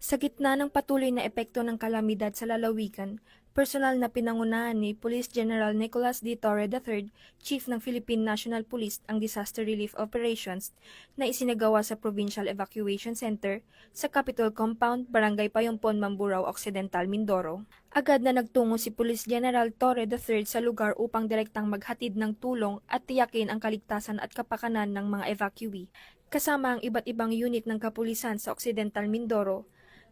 Sa gitna ng patuloy na epekto ng kalamidad sa lalawigan, personal na pinangunahan ni Police General Nicolas D. Torre III, Chief ng Philippine National Police ang Disaster Relief Operations na isinagawa sa Provincial Evacuation Center sa Capitol Compound, Barangay Payumpon, Mamburao Occidental, Mindoro. Agad na nagtungo si Police General Torre III sa lugar upang direktang maghatid ng tulong at tiyakin ang kaligtasan at kapakanan ng mga evacuee, kasama ang iba't ibang unit ng kapulisan sa Occidental Mindoro,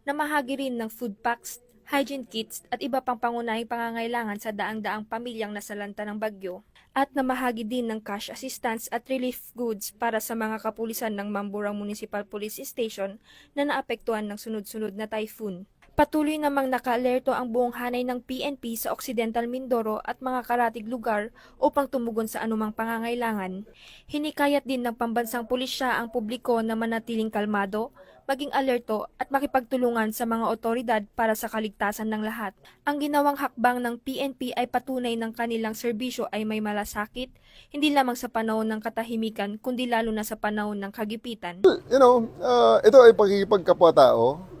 na mahagi rin ng food packs, hygiene kits at iba pang pangunahing pangangailangan sa daang-daang pamilyang nasalanta ng bagyo, at namahagi din ng cash assistance at relief goods para sa mga kapulisan ng Mamburao Municipal Police Station na naapektuhan ng sunod-sunod na typhoon. Patuloy namang naka-alerto ang buong hanay ng PNP sa Occidental Mindoro at mga karatig lugar upang tumugon sa anumang pangangailangan. Hinikayat din ng pambansang pulisya ang publiko na manatiling kalmado, maging alerto at makipagtulungan sa mga otoridad para sa kaligtasan ng lahat. Ang ginawang hakbang ng PNP ay patunay ng kanilang serbisyo ay may malasakit, hindi lamang sa panahon ng katahimikan kundi lalo na sa panahon ng kagipitan. Ito ay pagkikipagkapwa-tao.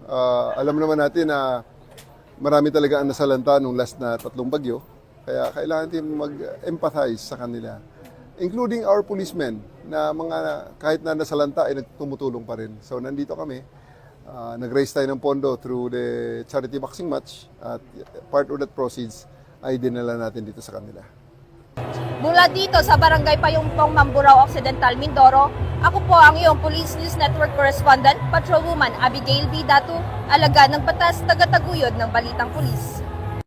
Alam naman natin na marami talaga ang nasalanta nung last na 3 bagyo. Kaya kailangan natin mag-empathize sa kanila. Including our policemen na mga kahit na nasalanta ay tumutulong pa rin. So nandito kami. Nag-raise tayo ng pondo through the charity boxing match at part of that proceeds ay dinala natin dito sa kanila. Mula dito sa Barangay Payumpong, Mamburao Occidental, Mindoro, ako po ang iyong Police News Network Correspondent, Patrolwoman Abigail V. Datu, alagad ng batas, tagataguyod ng Balitang Pulis.